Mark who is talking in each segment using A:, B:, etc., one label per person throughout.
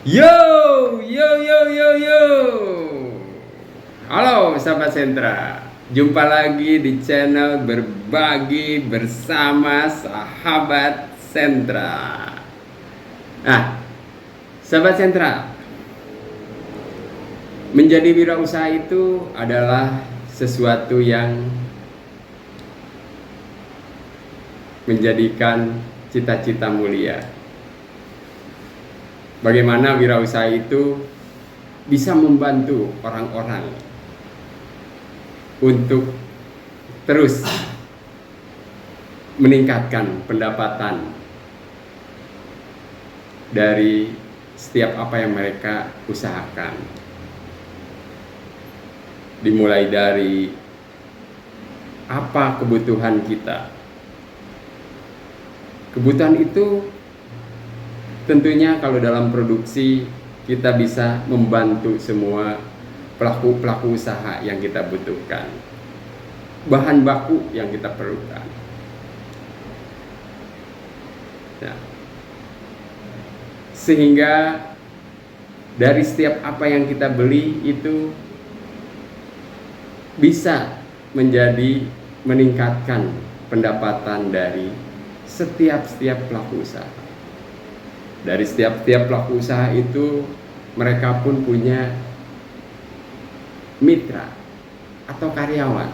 A: Yo, yo, yo, yo, yo. Halo sahabat Sentra, jumpa lagi di channel Berbagi Bersama Sahabat Sentra. Nah, sahabat Sentra, menjadi wirausaha itu adalah sesuatu yang menjadikan cita-cita mulia. Bagaimana wirausaha itu bisa membantu orang-orang untuk terus meningkatkan pendapatan dari setiap apa yang mereka usahakan. Dimulai dari apa kebutuhan kita. Kebutuhan itu tentunya kalau dalam produksi kita bisa membantu semua pelaku usaha yang kita butuhkan, bahan baku yang kita perlukan. Nah, sehingga dari setiap apa yang kita beli itu bisa menjadi meningkatkan pendapatan dari setiap pelaku usaha. Dari setiap pelaku usaha itu mereka pun punya mitra atau karyawan,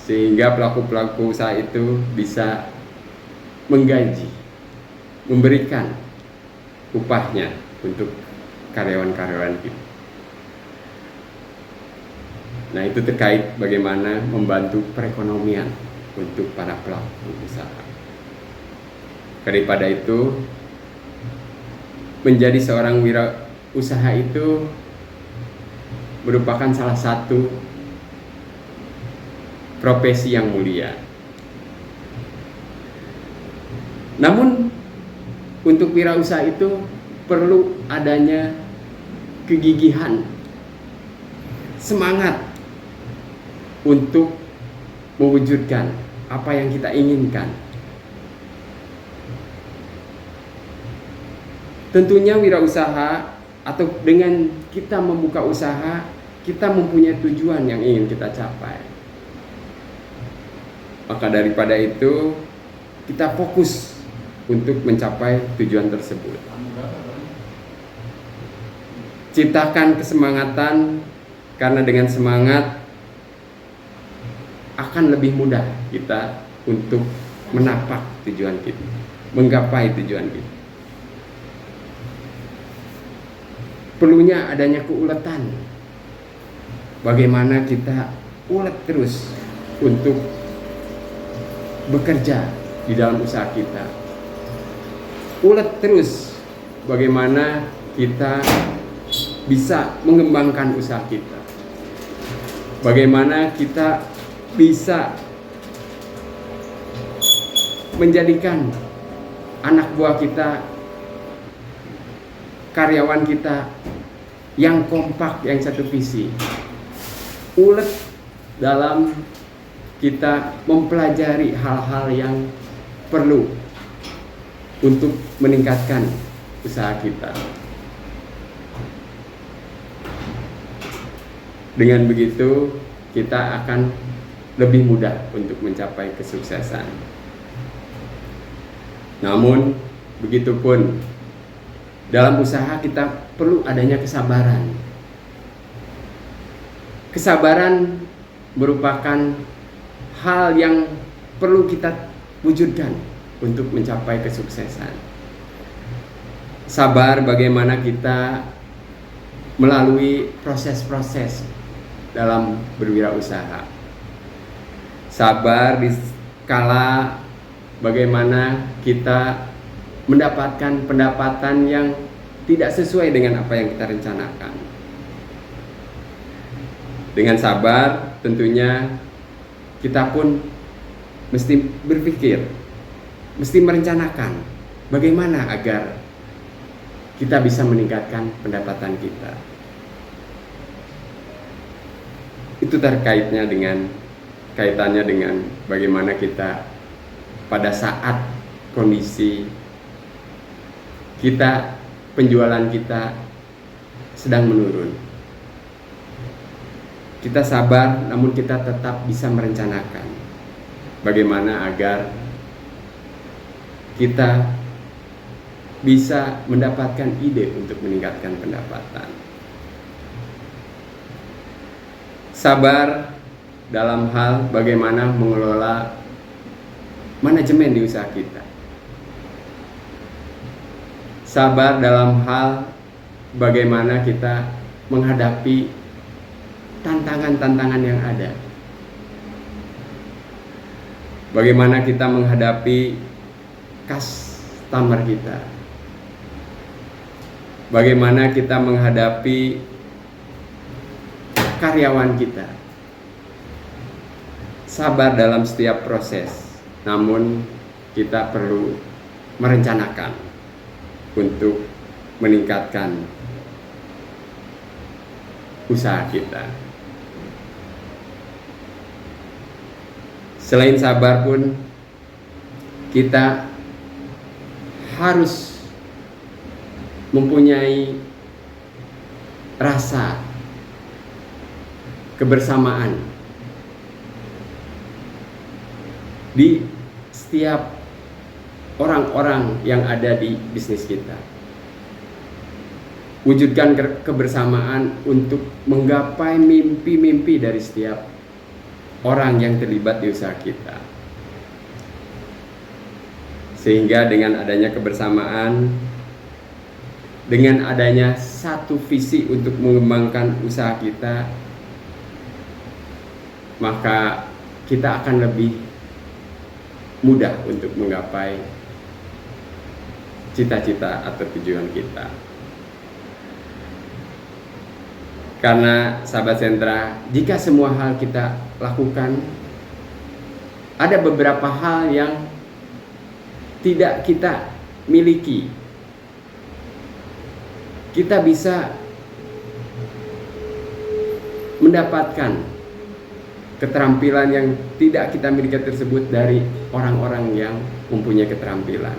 A: sehingga pelaku usaha itu bisa menggaji, memberikan upahnya untuk karyawan-karyawan itu. Nah, itu terkait bagaimana membantu perekonomian untuk para pelaku usaha. Daripada itu, menjadi seorang wirausaha itu merupakan salah satu profesi yang mulia. Namun untuk wirausaha itu perlu adanya kegigihan, semangat untuk mewujudkan apa yang kita inginkan. Tentunya wirausaha atau dengan kita membuka usaha, kita mempunyai tujuan yang ingin kita capai. Maka daripada itu, kita fokus untuk mencapai tujuan tersebut. Ciptakan kesemangatan, karena dengan semangat akan lebih mudah kita untuk menapak tujuan kita, menggapai tujuan kita. Perlunya adanya keuletan. Bagaimana kita ulet terus untuk bekerja di dalam usaha kita. Ulet terus bagaimana kita bisa mengembangkan usaha kita. Bagaimana kita bisa menjadikan anak buah kita, karyawan kita yang kompak, yang satu visi. Ulet dalam kita mempelajari hal-hal yang perlu untuk meningkatkan usaha kita. Dengan begitu, kita akan lebih mudah untuk mencapai kesuksesan. Namun, begitupun dalam usaha kita perlu adanya kesabaran. Kesabaran merupakan hal yang perlu kita wujudkan untuk mencapai kesuksesan. Sabar bagaimana kita melalui proses-proses dalam berwirausaha. Sabar di kala bagaimana kita mendapatkan pendapatan yang tidak sesuai dengan apa yang kita rencanakan. Dengan sabar tentunya kita pun mesti berpikir, mesti merencanakan bagaimana agar kita bisa meningkatkan pendapatan kita. Itu kaitannya dengan bagaimana kita pada saat kondisi kita penjualan kita sedang menurun. Kita sabar, namun kita tetap bisa merencanakan bagaimana agar kita bisa mendapatkan ide untuk meningkatkan pendapatan. Sabar dalam hal bagaimana mengelola manajemen di usaha kita. Sabar dalam hal bagaimana kita menghadapi tantangan-tantangan yang ada. Bagaimana kita menghadapi customer kita. Bagaimana kita menghadapi karyawan kita. Sabar dalam setiap proses, namun kita perlu merencanakan untuk meningkatkan usaha kita. Selain sabar pun, kita harus mempunyai rasa kebersamaan di setiap orang-orang yang ada di bisnis kita. Wujudkan kebersamaan untuk menggapai mimpi-mimpi dari setiap orang yang terlibat di usaha kita. Sehingga dengan adanya kebersamaan, dengan adanya satu visi untuk mengembangkan usaha kita, maka kita akan lebih mudah untuk menggapai cita-cita atau tujuan kita. Karena sahabat sentra, jika semua hal kita lakukan, ada beberapa hal yang tidak kita miliki. Kita bisa mendapatkan keterampilan yang tidak kita miliki tersebut dari orang-orang yang mempunyai keterampilan,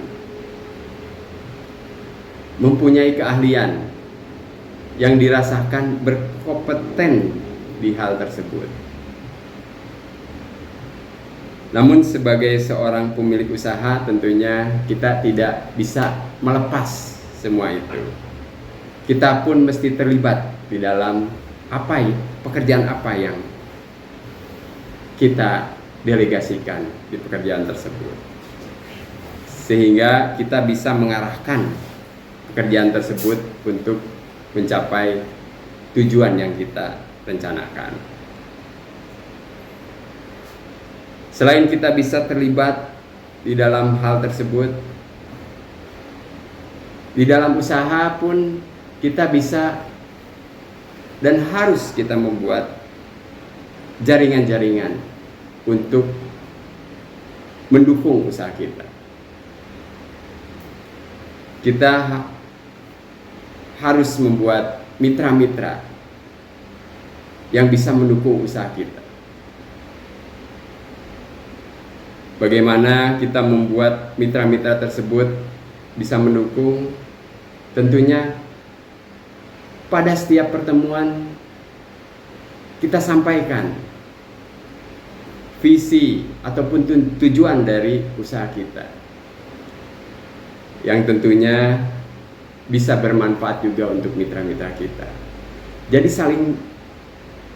A: mempunyai keahlian, yang dirasakan berkompeten di hal tersebut. Namun sebagai seorang pemilik usaha, tentunya kita tidak bisa melepas semua itu. Kita pun mesti terlibat di dalam pekerjaan apa yang kita delegasikan di pekerjaan tersebut, sehingga kita bisa mengarahkan pekerjaan tersebut untuk mencapai tujuan yang kita rencanakan. Selain kita bisa terlibat di dalam hal tersebut, di dalam usaha pun kita bisa dan harus kita membuat jaringan-jaringan untuk mendukung usaha kita. Kita harus membuat mitra-mitra yang bisa mendukung usaha kita. Bagaimana kita membuat mitra-mitra tersebut bisa mendukung? Tentunya pada setiap pertemuan kita sampaikan visi ataupun tujuan dari usaha kita, yang tentunya bisa bermanfaat juga untuk mitra-mitra kita. Jadi saling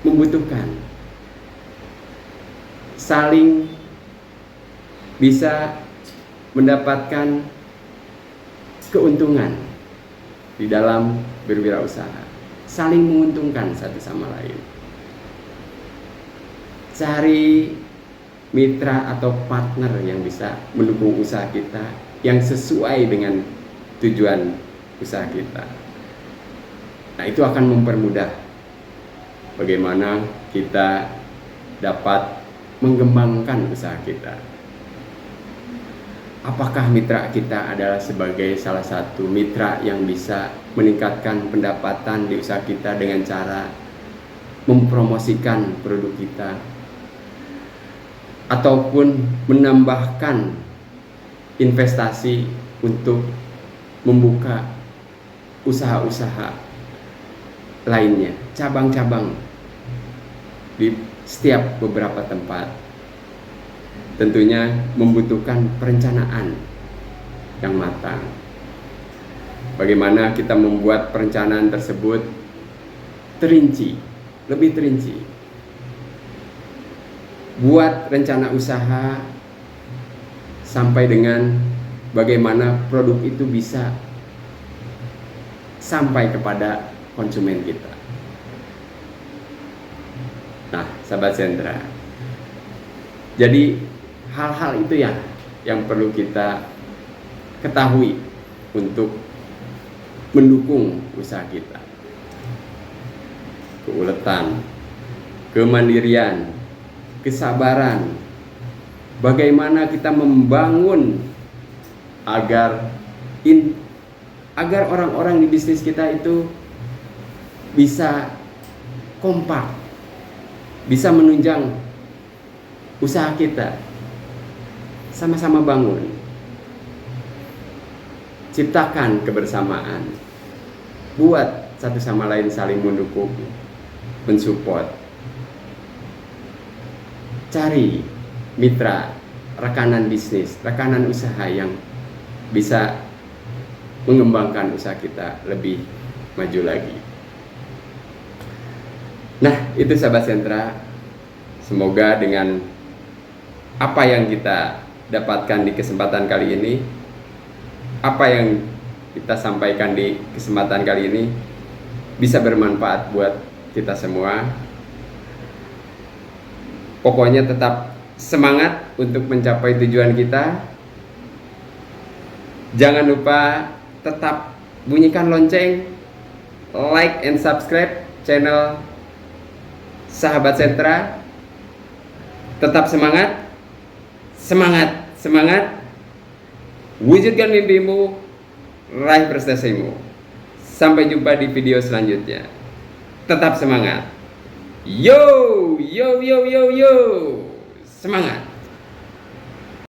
A: membutuhkan, saling bisa mendapatkan keuntungan di dalam berwirausaha, saling menguntungkan satu sama lain. Cari mitra atau partner yang bisa mendukung usaha kita, yang sesuai dengan tujuan usaha kita. Nah, itu akan mempermudah bagaimana kita dapat mengembangkan usaha kita. Apakah mitra kita adalah sebagai salah satu mitra yang bisa meningkatkan pendapatan di usaha kita dengan cara mempromosikan produk kita, ataupun menambahkan investasi untuk membuka usaha-usaha lainnya, cabang-cabang di setiap beberapa tempat. Tentunya membutuhkan perencanaan yang matang. Bagaimana kita membuat perencanaan tersebut terinci, lebih terinci. Buat rencana usaha sampai dengan bagaimana produk itu bisa sampai kepada konsumen kita. Nah, sahabat sentra, jadi hal-hal itu yang perlu kita ketahui untuk mendukung usaha kita. Keuletan, kemandirian, kesabaran, bagaimana kita membangun agar orang-orang di bisnis kita itu bisa kompak, bisa menunjang usaha kita, sama-sama bangun, ciptakan kebersamaan, buat satu sama lain saling mendukung, mensupport, cari mitra, rekanan bisnis, rekanan usaha yang bisa mengembangkan usaha kita lebih maju lagi. Nah, itu sahabat sentra, semoga dengan apa yang kita dapatkan di kesempatan kali ini, apa yang kita sampaikan di kesempatan kali ini bisa bermanfaat buat kita semua. Pokoknya tetap semangat untuk mencapai tujuan kita. Jangan lupa tetap bunyikan lonceng, like and subscribe channel Sahabat Sentra. Tetap semangat, semangat, semangat. Wujudkan mimpimu, raih prestasimu. Sampai jumpa di video selanjutnya. Tetap semangat. Yo, yo, yo, yo, yo. Semangat.